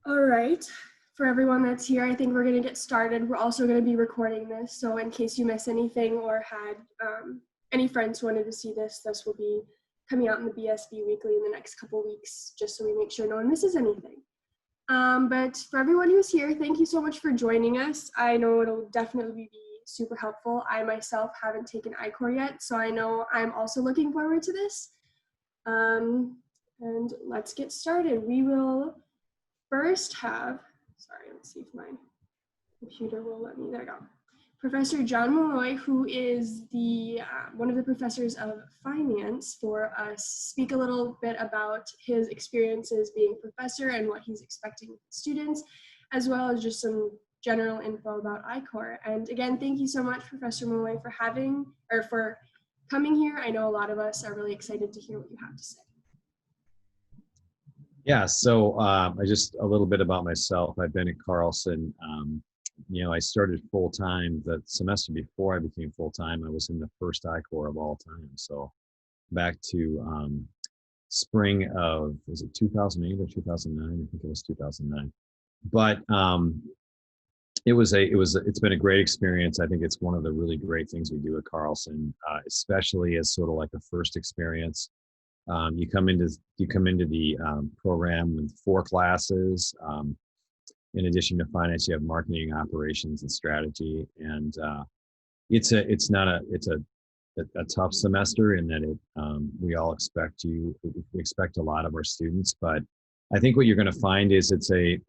All right. For everyone that's here, I think we're going to get started. We're also going to be recording this. So in case you miss anything or had any friends who wanted to see this, this will be coming out in the BSB Weekly in the next couple weeks, just so we make sure no one misses anything. But for everyone who's here, thank you so much for joining us. I know it'll definitely be super helpful. I myself haven't taken I-Corps yet, so I know I'm also looking forward to this. And let's get started. We will first have, sorry, let's see if my computer will let me, there we go. Professor John Molloy, who is the one of the professors of finance for us, speak a little bit about his experiences being a professor and what he's expecting of students, as well as just some general info about I-Corps. And again, thank you so much, Professor Molloy, for coming here. I know a lot of us are really excited to hear what you have to say. Yeah, so just a little bit about myself. I've been at Carlson. I started full-time the semester before I became full-time. I was in the first I-Corps of all time. So back to spring of, was it 2008 or 2009? I think it was 2009. But it's been a great experience. I think it's one of the really great things we do at Carlson, especially as sort of like a first experience. You come into the program with 4 classes. In addition to finance, you have marketing, operations, and strategy. And it's a tough semester in that we expect a lot of our students. But I think what you're going to find is it's a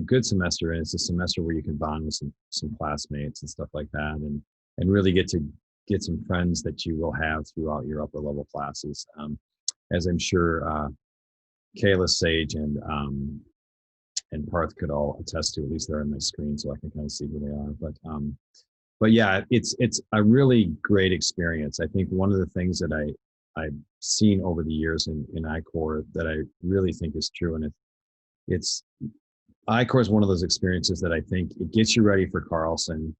good semester, and it's a semester where you can bond with some classmates and stuff like that, and really get some friends that you will have throughout your upper level classes. As I'm sure Kayla, Sage, and Parth could all attest to. At least they're on my screen, so I can kind of see who they are. But yeah, it's a really great experience. I think one of the things that I've seen over the years in I-Corps that I really think is true, and it's I-Corps is one of those experiences that I think it gets you ready for Carlson.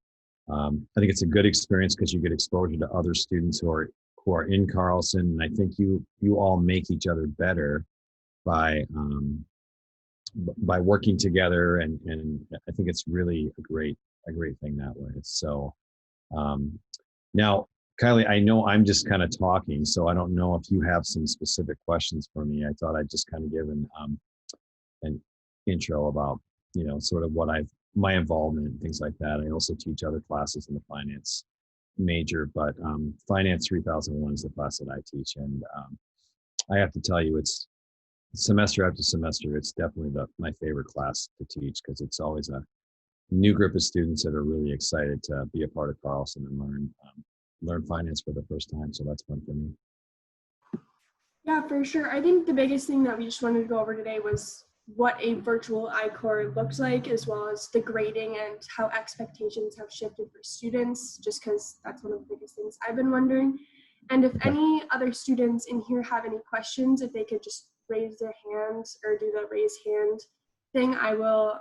I think it's a good experience because you get exposure to other students who are in Carlson, and I think you all make each other better by working together, and I think it's really a great thing that way. So now, Kiley, I know I'm just kind of talking, so I don't know if you have some specific questions for me. I thought I'd just kind of give an intro about sort of my involvement and things like that. I also teach other classes in the finance major, but Finance 3001 is the class that I teach, and I have to tell you, it's semester after semester, it's definitely my favorite class to teach, because it's always a new group of students that are really excited to be a part of Carlson and learn finance for the first time. So that's fun for me. Yeah, for sure. I think the biggest thing that we just wanted to go over today was what a virtual I-Corps looks like, as well as the grading and how expectations have shifted for students, just because that's one of the biggest things I've been wondering. And if any other students in here have any questions, if they could just raise their hands or do the raise hand thing, I will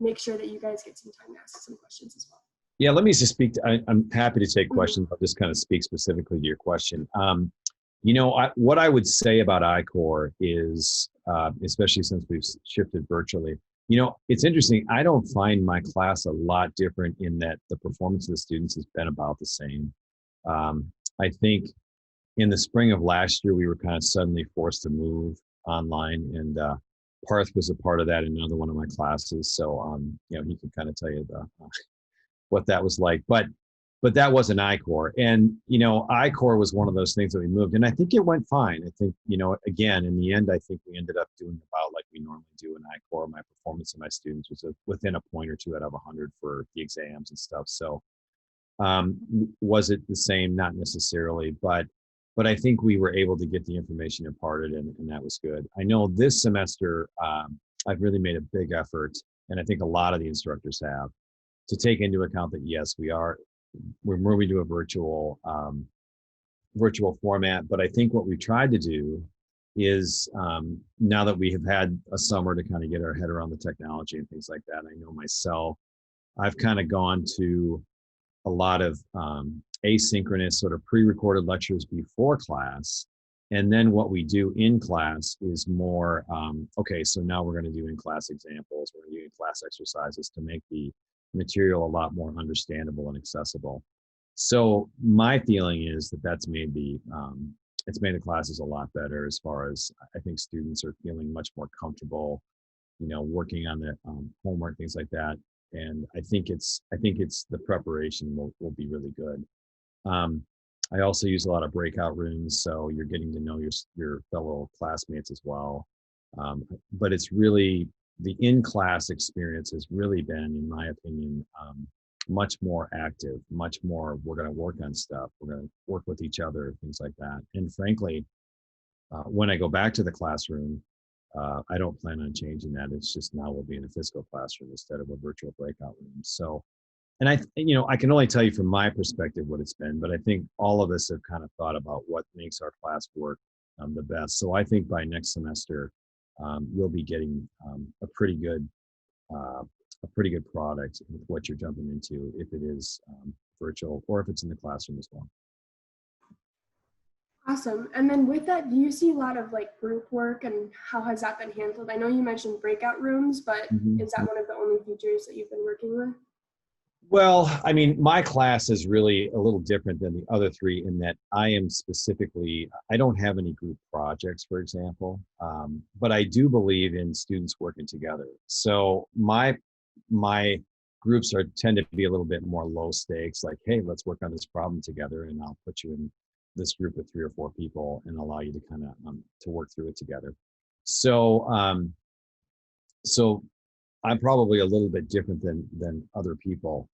make sure that you guys get some time to ask some questions as well. Yeah, let me just speak. I'm happy to take questions. I'll just kind of speak specifically to your question. What I would say about I-Corps is, especially since we've shifted virtually, it's interesting. I don't find my class a lot different in that the performance of the students has been about the same. I think in the spring of last year, we were kind of suddenly forced to move online, and Parth was a part of that in another one of my classes. So, he could kind of tell you what that was like. But that wasn't I-Corps. And, I-Corps was one of those things that we moved, and I think it went fine. I think, again, in the end, I think we ended up doing about like we normally do in I-Corps. My performance of my students was within a point or two out of 100 for the exams and stuff. So was it the same? Not necessarily, but I think we were able to get the information imparted, and that was good. I know this semester, I've really made a big effort, and I think a lot of the instructors have, to take into account that, yes, we're moving to a virtual format. But I think what we've tried to do is, now that we have had a summer to kind of get our head around the technology and things like that, I know myself, I've kind of gone to a lot of asynchronous sort of pre-recorded lectures before class, And then what we do in class is more, okay, so now we're going to do in-class examples, we're going to do in-class exercises to make the material a lot more understandable and accessible. So my feeling is that that's made it's made the classes a lot better as far as I think students are feeling much more comfortable, working on the homework, things like that. And I think it's the preparation will be really good. I also use a lot of breakout rooms, so you're getting to know your fellow classmates as well. But it's really the in-class experience has really been, in my opinion, much more active, much more. We're going to work on stuff. We're going to work with each other, things like that. And frankly, when I go back to the classroom, I don't plan on changing that. It's just now we'll be in a physical classroom instead of a virtual breakout room. So, and I can only tell you from my perspective what it's been, but I think all of us have kind of thought about what makes our class work the best. So I think by next semester, you'll be getting a pretty good product with what you're jumping into, if it is virtual or if it's in the classroom as well. Awesome. And then with that, do you see a lot of like group work, and how has that been handled? I know you mentioned breakout rooms, but is that one of the only features that you've been working with? Well, I mean, my class is really a little different than the other three in that I don't have any group projects, for example, but I do believe in students working together. So my groups tend to be a little bit more low stakes, like, hey, let's work on this problem together, and I'll put you in this group of 3 or 4 people and allow you to kind of to work through it together. So so I'm probably a little bit different than other people.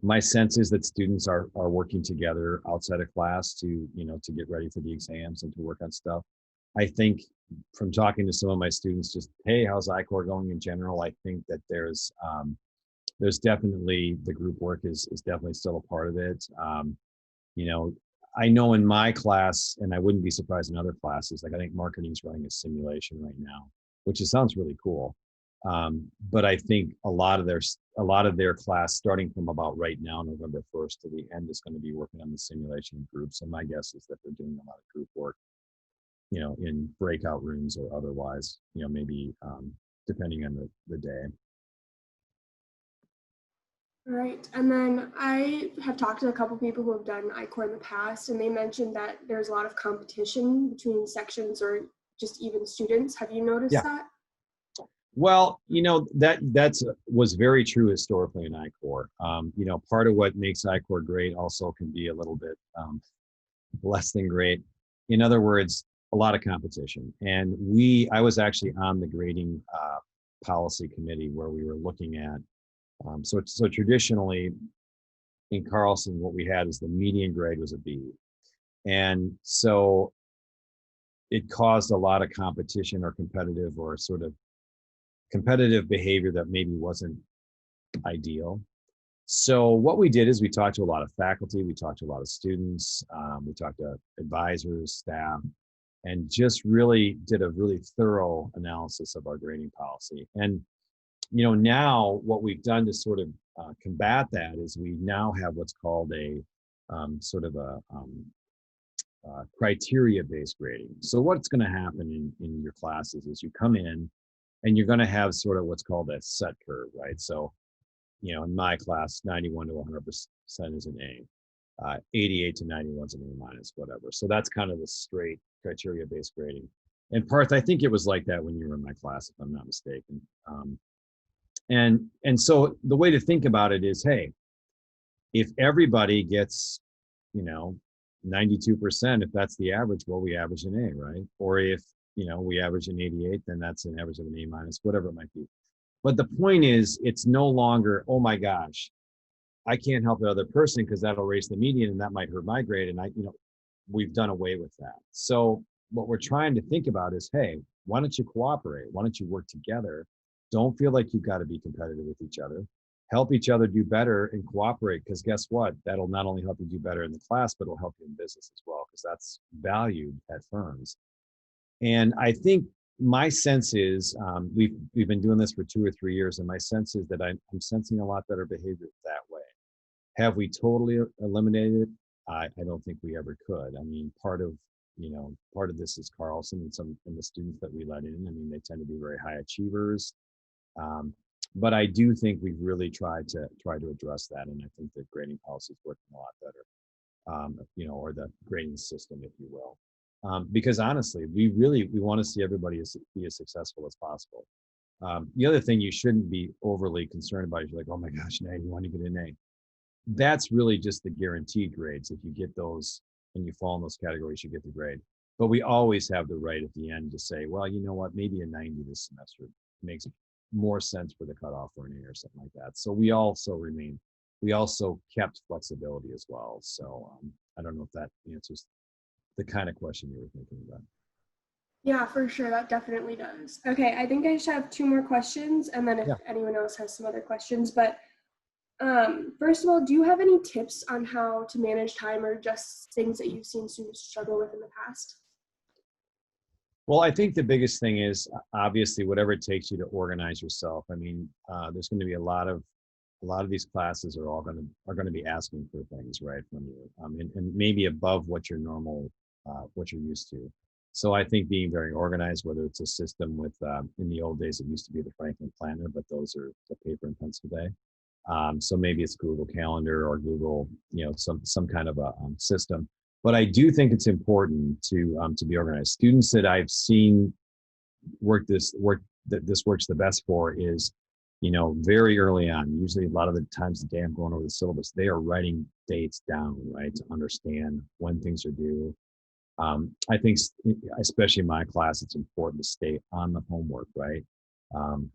My sense is that students are working together outside of class to get ready for the exams and to work on stuff. I think from talking to some of my students, just, hey, how's I-Corps going in general? I think that there's definitely, the group work is definitely still a part of it. I know in my class, and I wouldn't be surprised in other classes, like I think marketing is running a simulation right now, which sounds really cool. But I think a lot of their class, starting from about right now, November 1st to the end, is going to be working on the simulation groups. And my guess is that they're doing a lot of group work, in breakout rooms or otherwise, maybe depending on the day. All right. And then I have talked to a couple people who have done I-Corps in the past, and they mentioned that there's a lot of competition between sections or just even students. Have you noticed Yeah. that? Well, that was very true historically in I-Corps. Part of what makes I-Corps great also can be a little bit less than great. In other words, a lot of competition. And I was actually on the grading policy committee where we were looking at, so traditionally in Carlson, what we had is the median grade was a B. And so it caused a lot of competition or competitive behavior that maybe wasn't ideal. So what we did is we talked to a lot of faculty, we talked to a lot of students, we talked to advisors, staff, and just really did a really thorough analysis of our grading policy. And now what we've done to sort of combat that is we now have what's called a sort of a criteria-based grading. So what's going to happen in your classes is you come in and you're going to have sort of what's called a set curve, right? So, in my class, 91 to 100% is an A, 88 to 91 is an A minus, whatever. So that's kind of the straight criteria-based grading. And Parth, I think it was like that when you were in my class, if I'm not mistaken. And so the way to think about it is, hey, if everybody gets, 92%, if that's the average, well, we average an A, right? Or if, we average an 88, then that's an average of an A minus, whatever it might be. But the point is, it's no longer, oh my gosh, I can't help the other person because that'll raise the median and that might hurt my grade. And we've done away with that. So what we're trying to think about is, hey, why don't you cooperate? Why don't you work together? Don't feel like you've got to be competitive with each other. Help each other do better and cooperate, because guess what? That'll not only help you do better in the class, but it'll help you in business as well, because that's valued at firms. And I think my sense is, we've been doing this for 2 or 3 years, and my sense is that I'm sensing a lot better behavior that way. Have we totally eliminated it? I don't think we ever could. I mean, part of part of this is Carlson and the students that we let in. I mean, they tend to be very high achievers. But I do think we've really tried to address that, and I think the grading policy is working a lot better, or the grading system, if you will. Because honestly, we want to see everybody be as successful as possible. The other thing you shouldn't be overly concerned about is you're like, oh my gosh, now you want to get an A. That's really just the guaranteed grades. If you get those and you fall in those categories, you get the grade. But we always have the right at the end to say, well, you know what, maybe a 90 this semester makes more sense for the cutoff for an A or something like that. So we also kept flexibility as well. So I don't know if that answers the kind of question you were thinking about. Yeah, for sure. That definitely does. Okay, I think I just have 2 more questions, and then if anyone else has some other questions. But first of all, do you have any tips on how to manage time or just things that you've seen students struggle with in the past? Well, I think the biggest thing is obviously whatever it takes you to organize yourself. I mean, there's going to be a lot of these classes are going to be asking for things, right, from you, and maybe above what you're used to. So I think being very organized, whether it's a system with, in the old days, it used to be the Franklin Planner, but those are the paper and pencil day. So maybe it's Google Calendar or Google, some kind of a system. But I do think it's important to be organized. Students that I've seen that this works the best for is, very early on. Usually, a lot of the times the day I'm going over the syllabus, they are writing dates down, right, to understand when things are due. I think, especially in my class, it's important to stay on the homework, right?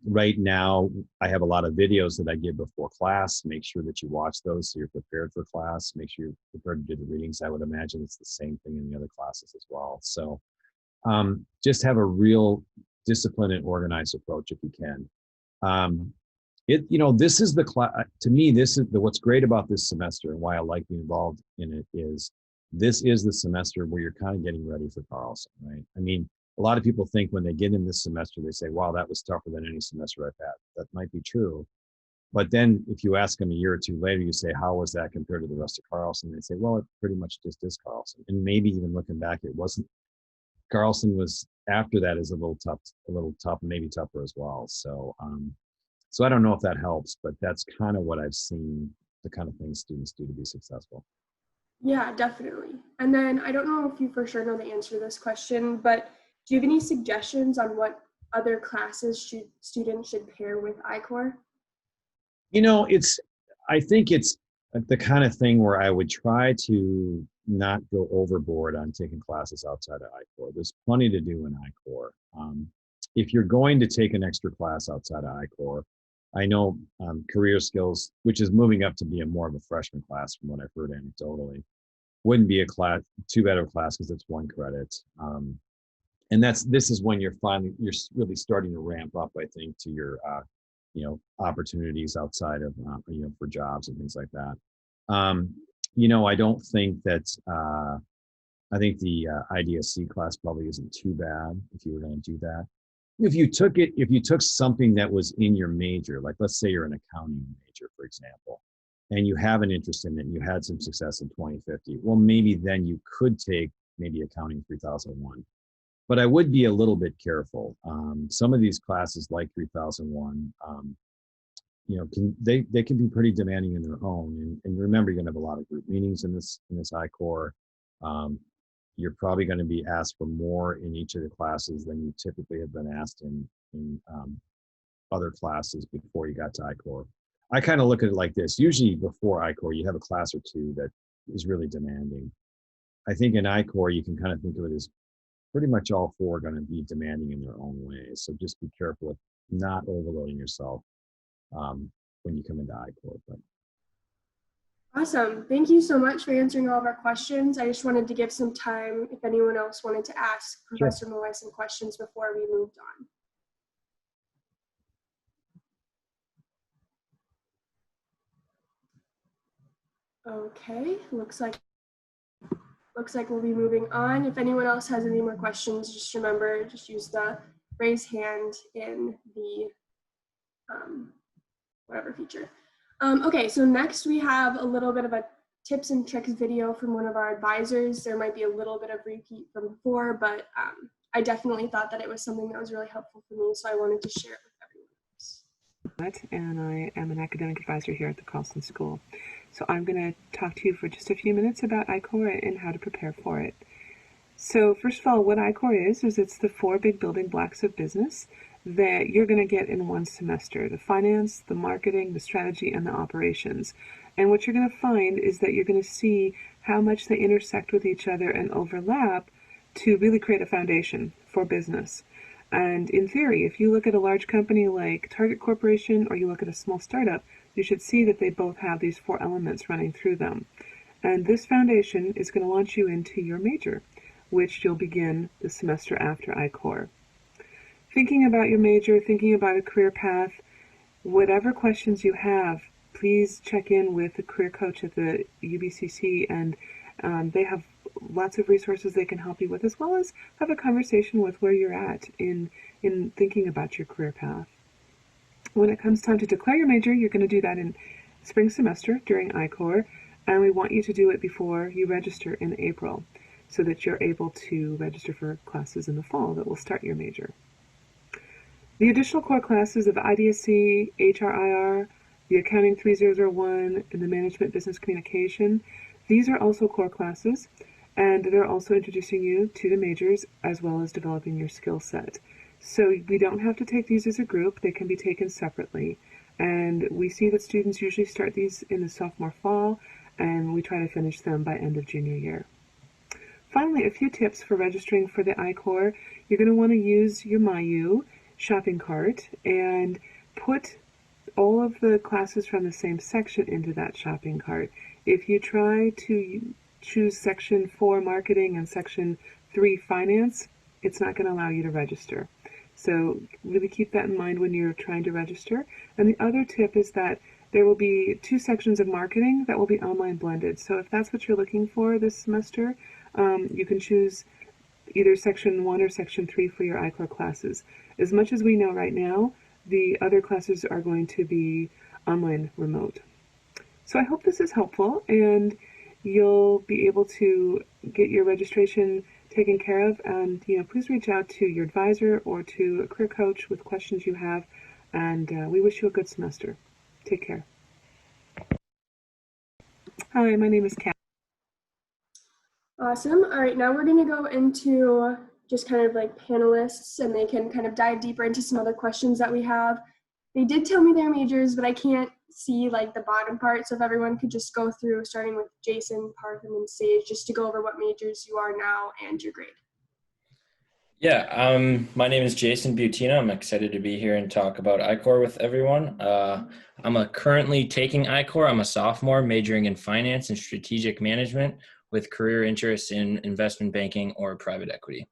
Right now, I have a lot of videos that I give before class. Make sure that you watch those so you're prepared for class. Make sure you're prepared to do the readings. I would imagine it's the same thing in the other classes as well. So just have a real disciplined and organized approach if you can. This is the class, to me, this is what's great about this semester and why I like being involved in it is this is the semester where you're kind of getting ready for Carlson, right? I mean, a lot of people think when they get in this semester, they say, wow, that was tougher than any semester I've had. That might be true. But then if you ask them a year or two later, you say, how was that compared to the rest of Carlson? They say, well, it pretty much just is Carlson. And maybe even looking back, it wasn't. Carlson was after that is a little tough, maybe tougher as well. So, so I don't know if that helps, but that's kind of what I've seen, the kind of things students do to be successful. Yeah, definitely. And then I don't know if you for sure know the answer to this question, but do you have any suggestions on what other classes students should pair with I-Corps? I think it's the kind of thing where I would try to not go overboard on taking classes outside of I-Corps. There's plenty to do in I-Corps. If you're going to take an extra class outside of I-Corps, I know career skills, which is moving up to be more of a freshman class from what I've heard anecdotally, wouldn't be a class too bad of a class because it's 1 credit. And this is when you're really starting to ramp up, I think, to your opportunities outside of for jobs and things like that. I don't think that I think the IDSC class probably isn't too bad if you were going to do that. If you took something that was in your major, like let's say you're an accounting major, for example, and you have an interest in it and you had some success in 2050, well, maybe then you could take maybe accounting 3001. But I would be a little bit careful. Some of these classes like 3001, they can be pretty demanding in their own. And remember, you're going to have a lot of group meetings in this I-Corps. You're probably going to be asked for more in each of the classes than you typically have been asked in other classes before you got to I-Corps. I kind of look at it like this. Usually before I-Corps, you have a class or two that is really demanding. I think in I-Corps, you can kind of think of it as pretty much all 4 are going to be demanding in their own ways. So just be careful with not overloading yourself when you come into I-Corps. Awesome. Thank you so much for answering all of our questions. I just wanted to give some time if anyone else wanted to ask Professor Molloy some questions before we moved on. Okay, looks like we'll be moving on. If anyone else has any more questions, just remember, just use the raise hand in the whatever feature. Okay, so next we have a little bit of a tips and tricks video from one of our advisors. There might be a little bit of repeat from before, but I definitely thought that it was something that was really helpful for me, so I wanted to share it with everyone else. And I am an academic advisor here at the Carlson School. So I'm going to talk to you for just a few minutes about I-Corps and how to prepare for it. So first of all, what I-Corps is it's the 4 big building blocks of business that you're going to get in one semester: the finance, the marketing, the strategy, and the operations. And what you're going to find is that you're going to see how much they intersect with each other and overlap to really create a foundation for business. And in theory, if you look at a large company like Target Corporation or you look at a small startup, you should see that they both have these 4 elements running through them. And this foundation is going to launch you into your major, which you'll begin the semester after I-Corps. Thinking about your major, thinking about a career path, whatever questions you have, please check in with the career coach at the UBCC, and they have lots of resources they can help you with, as well as have a conversation with where you're at in thinking about your career path. When it comes time to declare your major, you're going to do that in spring semester during I-Corps, and we want you to do it before you register in April so that you're able to register for classes in the fall that will start your major. The additional core classes of IDSC, HRIR, the Accounting 3001, and the Management Business Communication, these are also core classes, and they're also introducing you to the majors as well as developing your skill set. So we don't have to take these as a group, they can be taken separately. And we see that students usually start these in the sophomore fall, and we try to finish them by end of junior year. Finally, a few tips for registering for the I-Corps. You're going to want to use your MyU shopping cart and put all of the classes from the same section into that shopping cart. If you try to choose section 4 marketing and section 3 finance, it's not going to allow you to register. So really keep that in mind when you're trying to register. And the other tip is that there will be 2 sections of marketing that will be online blended. So if that's what you're looking for this semester, you can choose either section 1 or section 3 for your I-Corps classes. As much as we know right now, the other classes are going to be online remote. So I hope this is helpful, and you'll be able to get your registration taken care of. And please reach out to your advisor or to a career coach with questions you have, and we wish you a good semester. Take care. Hi, my name is Kat. Awesome. All right, now we're going to go into just kind of like panelists, and they can kind of dive deeper into some other questions that we have. They did tell me their majors, but I can't see like the bottom part, so if everyone could just go through, starting with Jason, Parth, and then Sage, just to go over what majors you are now and your grade. Yeah, my name is Jason Butina. I'm excited to be here and talk about I-Corps with everyone. I'm currently taking I-Corps. I'm a sophomore majoring in finance and strategic management with career interests in investment banking or private equity.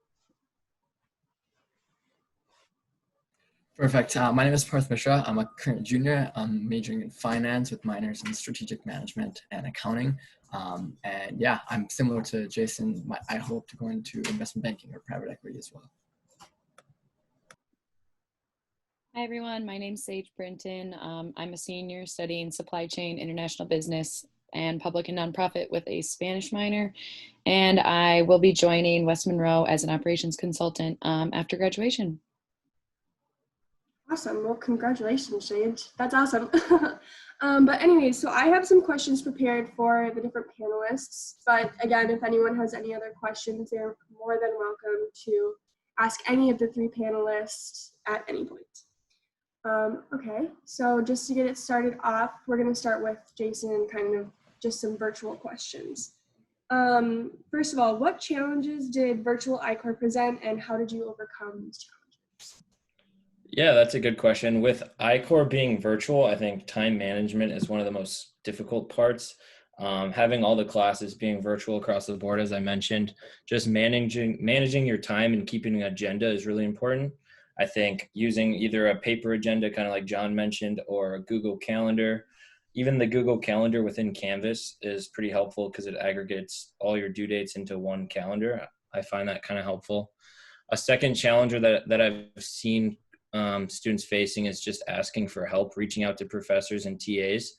Perfect. My name is Parth Mishra. I'm a current junior. I'm majoring in finance with minors in strategic management and accounting. And yeah, I'm similar to Jason. I hope to go into investment banking or private equity as well. Hi everyone, my name's Sage Brinton. I'm a senior studying supply chain, international business, and public and nonprofit with a Spanish minor. And I will be joining West Monroe as an operations consultant after graduation. Awesome. Well, congratulations, Sage. That's awesome. But anyways, so I have some questions prepared for the different panelists. But again, if anyone has any other questions, they're more than welcome to ask any of the 3 panelists at any point. Okay, so just to get it started off, we're going to start with Jason and kind of just some virtual questions. First of all, what challenges did virtual I-Corps present, and how did you overcome these challenges? Yeah, that's a good question. With I-Corps being virtual, I think time management is one of the most difficult parts. Having all the classes being virtual across the board, as I mentioned, just managing your time and keeping an agenda is really important. I think using either a paper agenda, kind of like John mentioned, or a Google Calendar. Even the Google Calendar within Canvas is pretty helpful because it aggregates all your due dates into one calendar. I find that kind of helpful. A second challenger that I've seen students facing is just asking for help, reaching out to professors and TAs.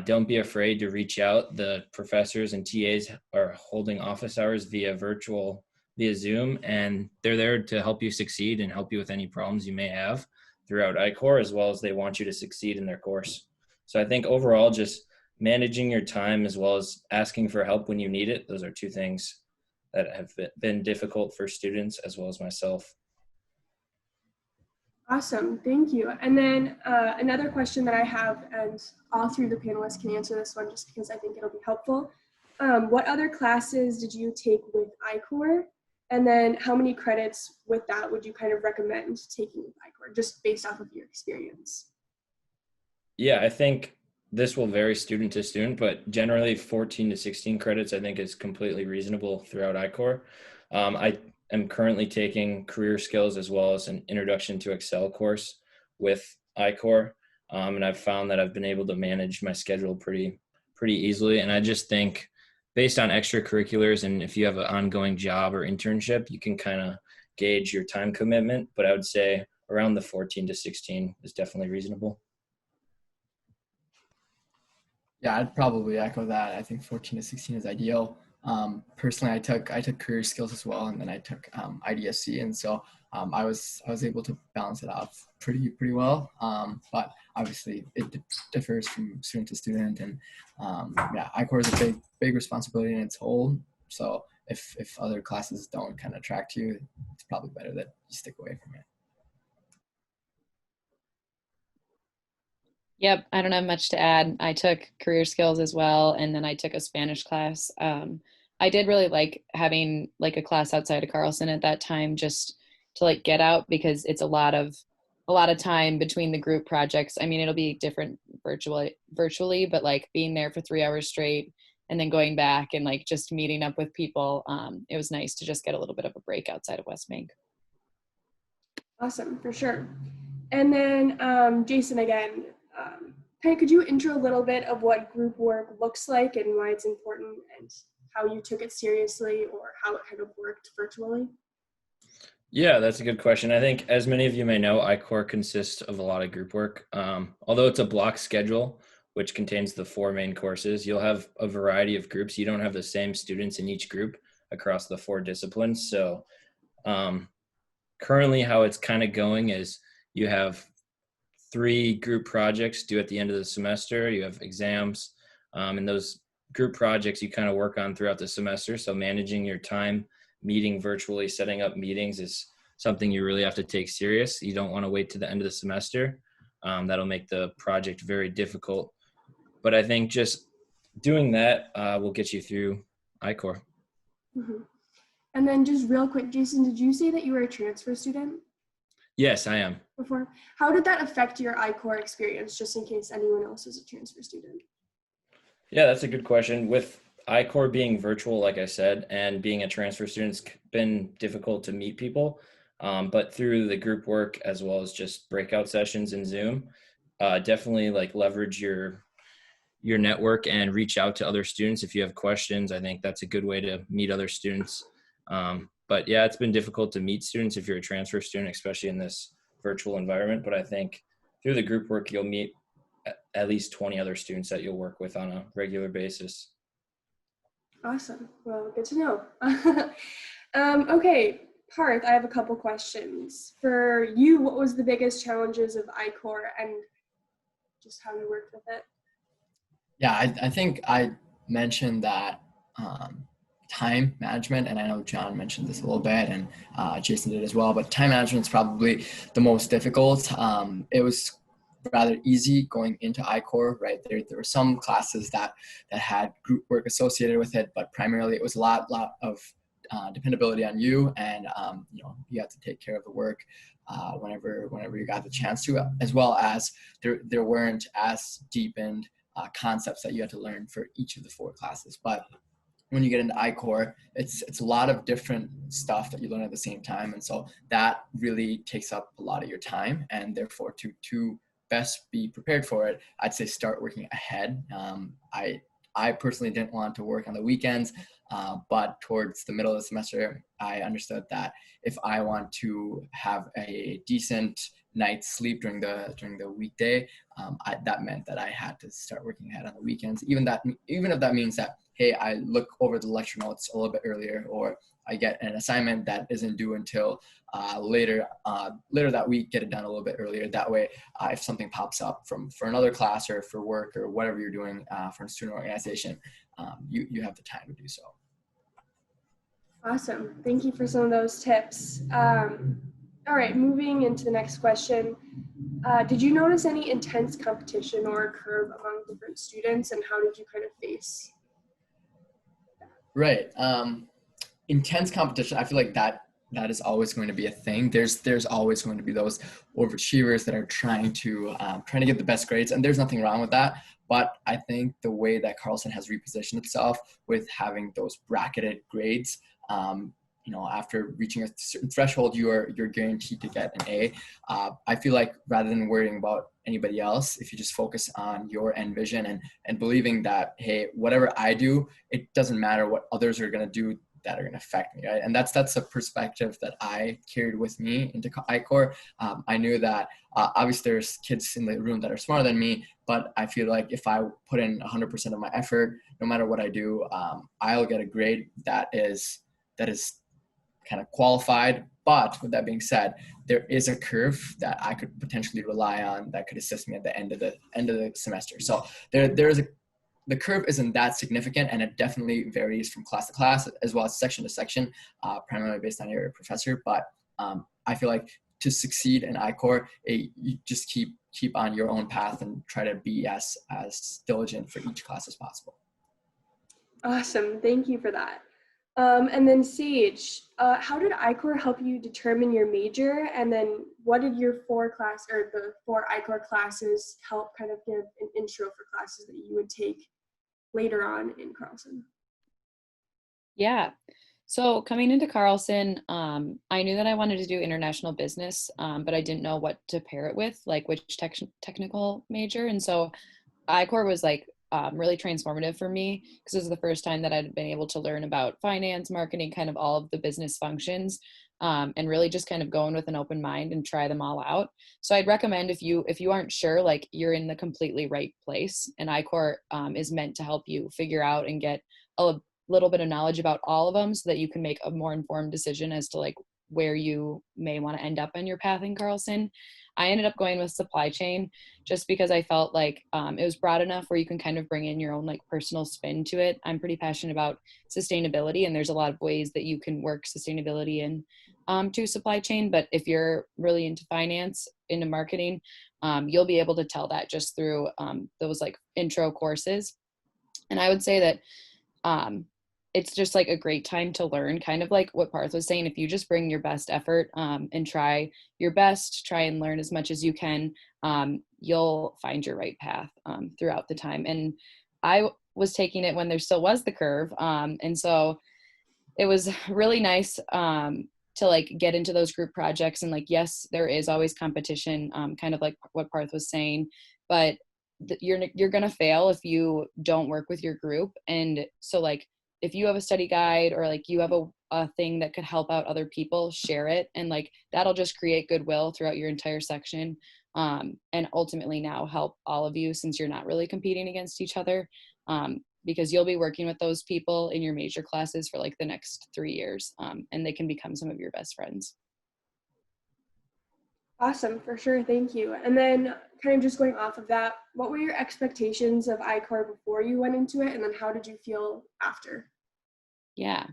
don't be afraid to reach out. The professors and TAs are holding office hours via Zoom, and they're there to help you succeed and help you with any problems you may have throughout I-Corps, as well as they want you to succeed in their course. So I think overall, just managing your time as well as asking for help when you need it, those are two things that have been difficult for students as well as myself. Awesome, thank you. And then another question that I have, and all three of the panelists can answer this one just because I think it'll be helpful. What other classes did you take with I-Corps? And then how many credits with that would you kind of recommend taking with I-Corps, just based off of your experience? Yeah, I think this will vary student to student, but generally 14 to 16 credits I think is completely reasonable throughout I-Corps. I am currently taking career skills as well as an introduction to Excel course with I-Corps, and I've found that I've been able to manage my schedule pretty easily. And I just think based on extracurriculars, and if you have an ongoing job or internship, you can kind of gauge your time commitment, but I would say around the 14 to 16 is definitely reasonable. Yeah, I'd probably echo that. I think 14 to 16 is ideal. Personally, I took career skills as well, and then I took IDSC, and so I was able to balance it off pretty well. But obviously, it differs from student to student, and yeah, I-Corps is a big responsibility in its whole. So if other classes don't kind of attract you, it's probably better that you stick away from it. Yep, I don't have much to add. I took career skills as well, and then I took a Spanish class. I did really like having like a class outside of Carlson at that time, just to like get out, because it's a lot of time between the group projects. I mean, it'll be different virtually, but like being there for 3 hours straight and then going back and like just meeting up with people, it was nice to just get a little bit of a break outside of West Bank. Awesome, for sure. And then Jason, again, could you intro a little bit of what group work looks like and why it's important and how you took it seriously or how it kind of worked virtually? Yeah, that's a good question. I think as many of you may know, I-Corps consists of a lot of group work. Although it's a block schedule, which contains the 4 main courses, you'll have a variety of groups. You don't have the same students in each group across the 4 disciplines. So currently how it's kind of going is you have 3 group projects due at the end of the semester. You have exams, and those group projects you kind of work on throughout the semester. So managing your time, meeting virtually, setting up meetings is something you really have to take serious. You don't want to wait to the end of the semester. That'll make the project very difficult. But I think just doing that will get you through I-Corps. Mm-hmm. And then just real quick, Jason, did you say that you were a transfer student? Yes, I am. Before. How did that affect your I-Corps experience, just in case anyone else is a transfer student? Yeah, that's a good question. With I-Corps being virtual, like I said, and being a transfer student, it's been difficult to meet people. But through the group work as well as just breakout sessions in Zoom, definitely like leverage your network and reach out to other students if you have questions. I think that's a good way to meet other students. But yeah, it's been difficult to meet students if you're a transfer student, especially in this virtual environment. But I think through the group work, you'll meet at least 20 other students that you'll work with on a regular basis. Awesome. Well, good to know. Okay, Parth, I have a couple questions. For you, what was the biggest challenges of I-Corps and just how you worked with it? Yeah, I think I mentioned that time management, and I know John mentioned this a little bit, and Jason did as well, but time management is probably the most difficult. It was rather easy going into I-Corps, right? There were some classes that had group work associated with it, but primarily it was a lot of dependability on you, and you have to take care of the work whenever you got the chance to, as well as there weren't as deepened concepts that you had to learn for each of the 4 classes. But when you get into I-Corps, it's a lot of different stuff that you learn at the same time, and so that really takes up a lot of your time. And therefore, to best be prepared for it, I'd say start working ahead. I personally didn't want to work on the weekends, but towards the middle of the semester, I understood that if I want to have a decent night's sleep during the weekday, that meant that I had to start working ahead on the weekends. Even if that means that, hey, I look over the lecture notes a little bit earlier, or I get an assignment that isn't due until later that week, get it done a little bit earlier. That way, if something pops up for another class or for work or whatever you're doing for a student organization, you have the time to do so. Awesome. Thank you for some of those tips. All right, moving into the next question. Did you notice any intense competition or curve among different students, and how did you kind of face? Right. Intense competition. I feel like that is always going to be a thing. There's always going to be those overachievers that are trying to get the best grades, and there's nothing wrong with that. But I think the way that Carlson has repositioned itself with having those bracketed grades, after reaching a certain threshold, you're guaranteed to get an A. I feel like rather than worrying about anybody else, if you just focus on your end vision and believing that, hey, whatever I do, it doesn't matter what others are going to do that are going to affect me, right? And that's a perspective that I carried with me into I-Corps. I knew that obviously there's kids in the room that are smarter than me, but I feel like if I put in 100% of my effort, no matter what I do, I'll get a grade that is kind of qualified. But with that being said, there is a curve that I could potentially rely on that could assist me at the end of the semester. So the curve isn't that significant, and it definitely varies from class to class as well as section to section, primarily based on your professor. But I feel like to succeed in I-Corps, you just keep on your own path and try to be as diligent for each class as possible. Awesome. Thank you for that. And then Sage, how did I-Corps help you determine your major? And then what did your the four I-Corps classes help kind of give an intro for classes that you would take later on in Carlson? Yeah. So coming into Carlson, I knew that I wanted to do international business, but I didn't know what to pair it with, like which technical major. And so I-Corps was like really transformative for me because it was the first time that I'd been able to learn about finance, marketing, kind of all of the business functions, and really just kind of going with an open mind and try them all out. So I'd recommend if you aren't sure, like you're in the completely right place, and I-Corps is meant to help you figure out and get a little bit of knowledge about all of them so that you can make a more informed decision as to like where you may want to end up in your path in Carlson. I ended up going with supply chain just because I felt like it was broad enough where you can kind of bring in your own like personal spin to it. I'm pretty passionate about sustainability, and there's a lot of ways that you can work sustainability in to supply chain. But if you're really into finance, into marketing, you'll be able to tell that just through those like intro courses. And I would say that it's just like a great time to learn, kind of like what Parth was saying. If you just bring your best effort and try your best, try and learn as much as you can, you'll find your right path throughout the time. And I was taking it when there still was the curve. And so it was really nice to like get into those group projects. And like, yes, there is always competition, kind of like what Parth was saying, but you're going to fail if you don't work with your group. And so like, if you have a study guide or like you have a thing that could help out other people, share it. And like, that'll just create goodwill throughout your entire section. And ultimately now help all of you, since you're not really competing against each other, because you'll be working with those people in your major classes for like the next 3 years, and they can become some of your best friends. Awesome, for sure, thank you. And then kind of just going off of that, what were your expectations of I-Corps before you went into it, and then how did you feel after? Yeah.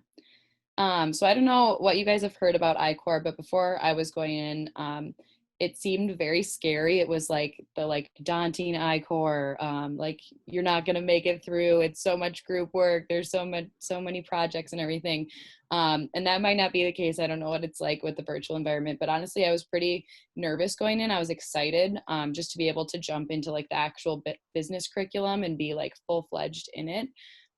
So I don't know what you guys have heard about I-Corps, but before I was going in, it seemed very scary. It was like the like daunting I-Corps, like you're not gonna make it through. It's so much group work. There's so many projects and everything. And that might not be the case. I don't know what it's like with the virtual environment, but honestly, I was pretty nervous going in. I was excited just to be able to jump into like the actual business curriculum and be like full-fledged in it.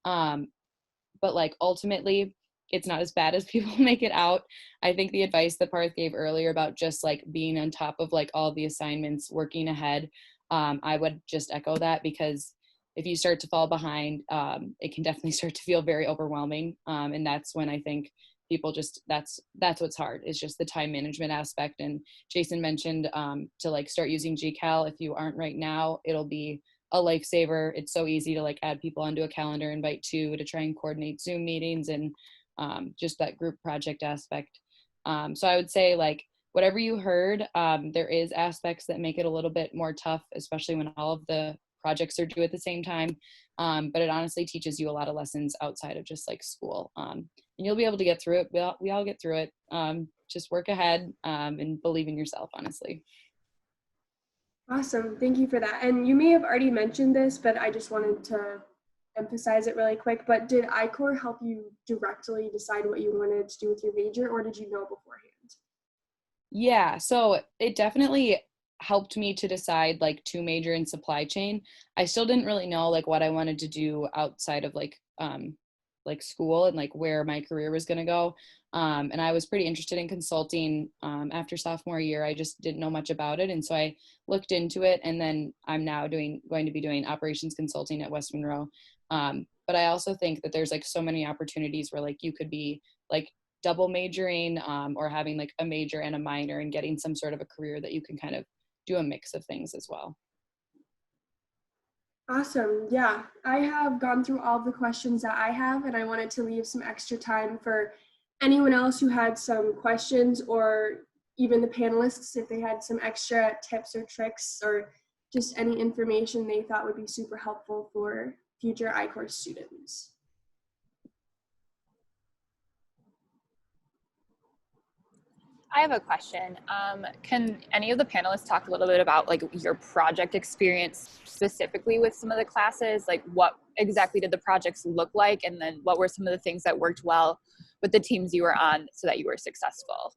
But like ultimately, it's not as bad as people make it out. I think the advice that Parth gave earlier about just like being on top of like all the assignments, working ahead, I would just echo that, because if you start to fall behind, it can definitely start to feel very overwhelming. And that's when I think people just, that's what's hard, is just the time management aspect. And Jason mentioned to like start using GCal. If you aren't right now, it'll be a lifesaver. It's so easy to like add people onto a calendar, invite two, to try and coordinate Zoom meetings, and just that group project aspect. So I would say, like, whatever you heard, there is aspects that make it a little bit more tough, especially when all of the projects are due at the same time. But it honestly teaches you a lot of lessons outside of just like school. And you'll be able to get through it. We all get through it. Just work ahead and believe in yourself, honestly. Awesome. Thank you for that. And you may have already mentioned this, but I just wanted to emphasize it really quick. But did I-Corps help you directly decide what you wanted to do with your major, or did you know beforehand? Yeah, so it definitely helped me to decide like to major in supply chain. I still didn't really know like what I wanted to do outside of like school and like where my career was going to go. And I was pretty interested in consulting. After sophomore year, I just didn't know much about it. And so I looked into it, and then I'm now going to be doing operations consulting at West Monroe. But I also think that there's like so many opportunities where like you could be like double majoring or having like a major and a minor and getting some sort of a career that you can kind of do a mix of things as well. Awesome. Yeah, I have gone through all of the questions that I have, and I wanted to leave some extra time for anyone else who had some questions, or even the panelists if they had some extra tips or tricks or just any information they thought would be super helpful for future I-Corps students. I have a question. Can any of the panelists talk a little bit about like your project experience specifically with some of the classes? Like what exactly did the projects look like? And then what were some of the things that worked well with the teams you were on so that you were successful?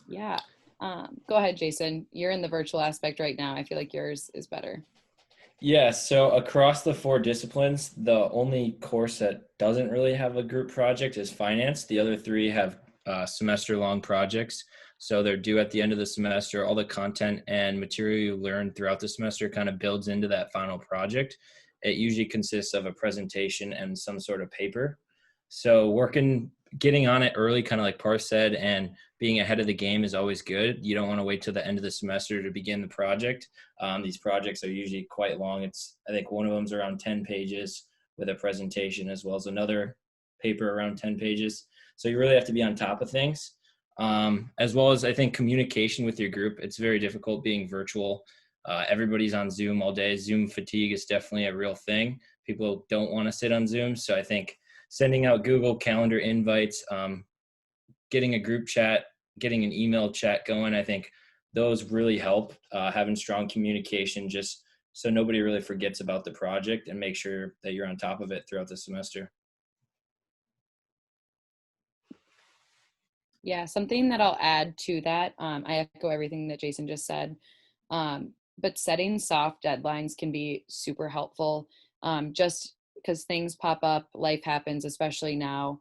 Yeah. Go ahead, Jason. You're in the virtual aspect right now. I feel like yours is better. Yeah, so across the 4 disciplines, the only course that doesn't really have a group project is finance. The other 3 have semester-long projects. So they're due at the end of the semester. All the content and material you learn throughout the semester kind of builds into that final project. It usually consists of a presentation and some sort of paper. So getting on it early, kind of like Parth said, and being ahead of the game is always good. You don't want to wait till the end of the semester to begin the project. These projects are usually quite long. I think one of them is around 10 pages with a presentation, as well as another paper around 10 pages. So you really have to be on top of things. As well as I think communication with your group. It's very difficult being virtual. Everybody's on Zoom all day. Zoom fatigue is definitely a real thing. People don't want to sit on Zoom. So I think sending out Google Calendar invites, getting a group chat, getting an email chat going, I think those really help, having strong communication just so nobody really forgets about the project, and make sure that you're on top of it throughout the semester. Yeah, something that I'll add to that, I echo everything that Jason just said, but setting soft deadlines can be super helpful, just because things pop up, life happens, especially now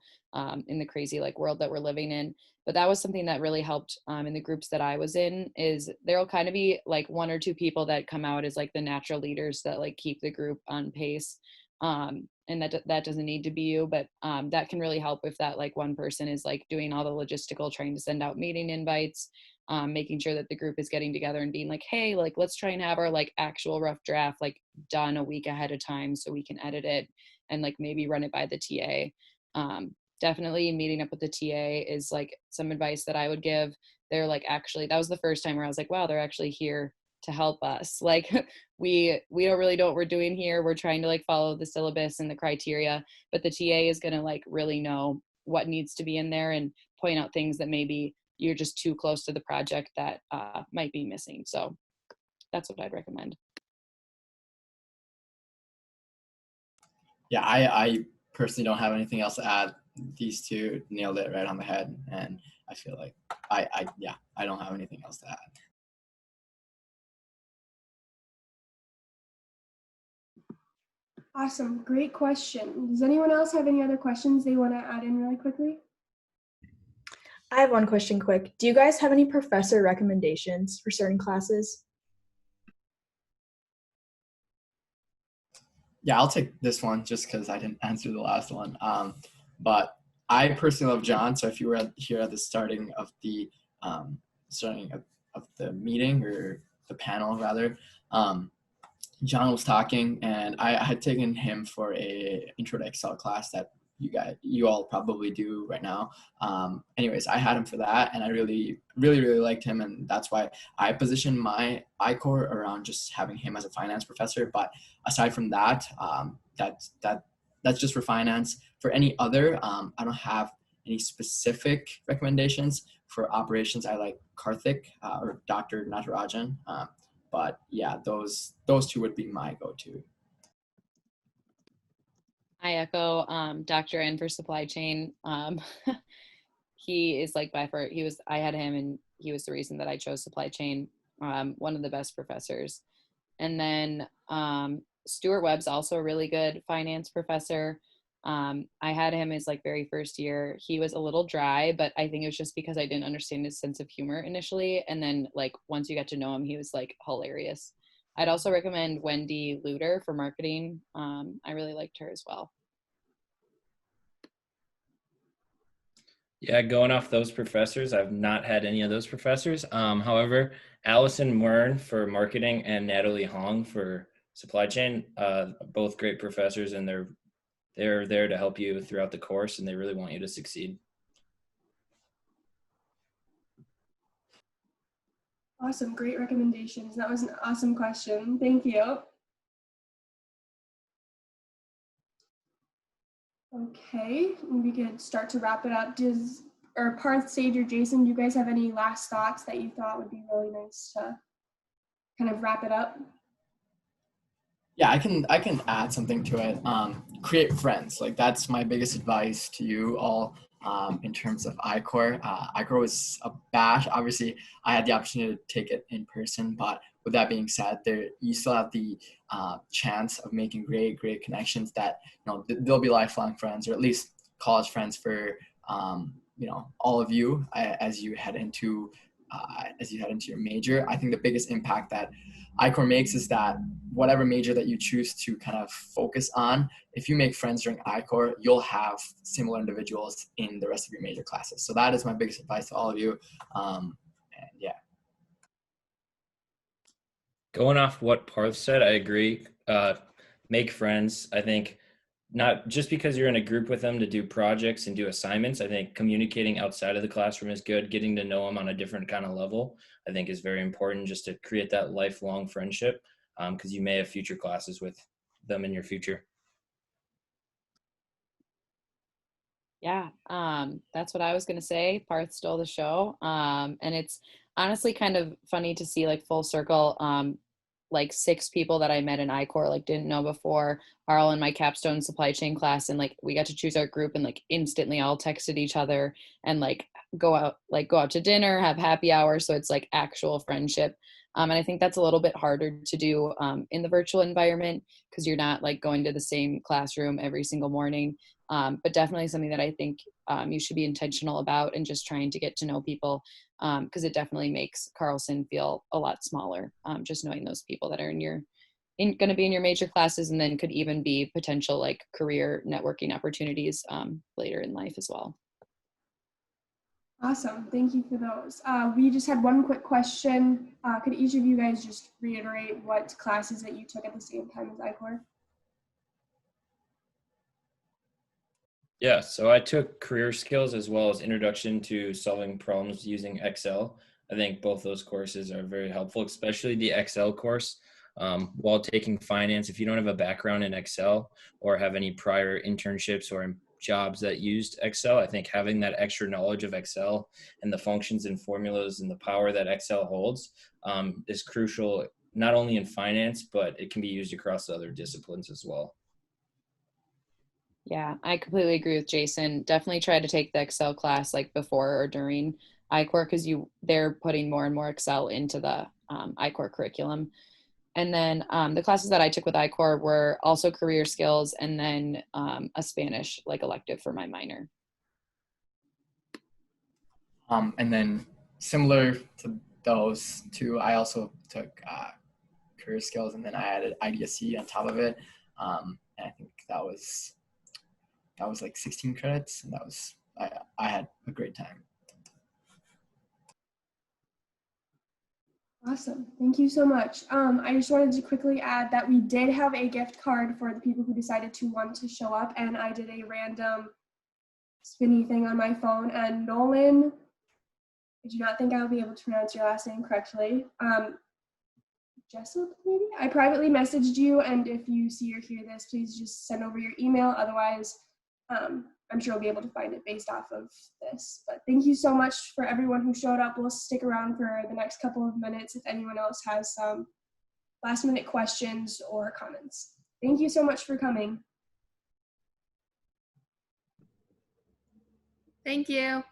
in the crazy like world that we're living in. But that was something that really helped in the groups that I was in, is there'll kind of be like 1 or 2 people that come out as like the natural leaders that like keep the group on pace. And that doesn't need to be you, but that can really help if that like one person is like doing all the logistical, trying to send out meeting invites, making sure that the group is getting together and being like, hey, like let's try and have our like actual rough draft like done a week ahead of time so we can edit it and like maybe run it by the TA. Definitely meeting up with the TA is like some advice that I would give. They're like, actually, that was the first time where I was like, wow, they're actually here to help us. Like we don't really know what we're doing here. We're trying to like follow the syllabus and the criteria, but the TA is going to like really know what needs to be in there and point out things that maybe you're just too close to the project that might be missing. So that's what I'd recommend. Yeah, I personally don't have anything else to add. These 2 nailed it right on the head, and I feel like I don't have anything else to add. Awesome. Great question. Does anyone else have any other questions they want to add in really quickly? I have one question quick. Do you guys have any professor recommendations for certain classes? Yeah, I'll take this one just because I didn't answer the last one. But I personally love John. So if you were here at the starting of the meeting or the panel rather, John was talking, and I had taken him for a intro to Excel class that you all probably do right now. Anyways, I had him for that, and I really liked him, and that's why I positioned my iCore around just having him as a finance professor. But aside from that, that's just for finance. For any other, I don't have any specific recommendations. For operations, I like Karthik or Dr. Natarajan. But yeah, those two would be my go-to. I echo Dr. N for supply chain. He is like by far, I had him and he was the reason that I chose supply chain. One of the best professors. And then Stuart Webb's also a really good finance professor. I had him his like very first year. He was a little dry, but I think it was just because I didn't understand his sense of humor initially. And then like once you got to know him, he was like hilarious. I'd also recommend Wendy Luter for marketing. I really liked her as well. Yeah, going off those professors, I've not had any of those professors. However, Allison Mern for marketing and Natalie Hong for supply chain, both great professors, and they're there to help you throughout the course, and they really want you to succeed. Awesome, great recommendations. That was an awesome question. Thank you. Okay, we could start to wrap it up. Parth, Sage, or Jason, do you guys have any last thoughts that you thought would be really nice to kind of wrap it up? Yeah, I can add something to it. Create friends. Like that's my biggest advice to you all in terms of iCore. iCore was a bash. Obviously, I had the opportunity to take it in person, but with that being said, you still have the chance of making great connections that they'll be lifelong friends, or at least college friends for all of you as you head into your major. I think the biggest impact that iCore makes is that whatever major that you choose to kind of focus on, if you make friends during iCore, you'll have similar individuals in the rest of your major classes. So that is my biggest advice to all of you. And yeah. Going off what Parth said, I agree. Make friends. I think not just because you're in a group with them to do projects and do assignments. I think communicating outside of the classroom is good. Getting to know them on a different kind of level, I think, is very important, just to create that lifelong friendship, because you may have future classes with them in your future. Yeah, that's what I was going to say. Parth stole the show. And it's honestly kind of funny to see like full circle, like 6 people that I met in iCore, like didn't know before, are all in my capstone supply chain class. And like, we got to choose our group and like instantly all texted each other and like go out to dinner, have happy hour. So it's like actual friendship. And I think that's a little bit harder to do in the virtual environment, because you're not like going to the same classroom every single morning. But definitely something that I think you should be intentional about, and just trying to get to know people, because it definitely makes Carlson feel a lot smaller, just knowing those people that are going to be in your major classes, and then could even be potential like career networking opportunities later in life as well. Awesome, thank you for those. We just had one quick question. Could each of you guys just reiterate what classes that you took at the same time as iCore? Yeah, so I took career skills as well as introduction to solving problems using Excel. I think both those courses are very helpful, especially the Excel course. While taking finance, if you don't have a background in Excel or have any prior internships or jobs that used Excel, I think having that extra knowledge of Excel and the functions and formulas and the power that Excel holds is crucial, not only in finance, but it can be used across other disciplines as well. Yeah, I completely agree with Jason. Definitely try to take the Excel class like before or during iCore, because they're putting more and more Excel into the iCore curriculum. And then the classes that I took with iCore were also career skills, and then a Spanish like elective for my minor. And then similar to those two, I also took career skills, and then I added IDSC on top of it. And I think that was like 16 credits, and I had a great time. Awesome. Thank you so much. I just wanted to quickly add that we did have a gift card for the people who decided to want to show up, and I did a random spinny thing on my phone. And Nolan, I do not think I will be able to pronounce your last name correctly. Jessup, maybe? I privately messaged you, and if you see or hear this, please just send over your email. Otherwise, I'm sure we'll be able to find it based off of this. But thank you so much for everyone who showed up. We'll stick around for the next couple of minutes if anyone else has some last minute questions or comments. Thank you so much for coming. Thank you.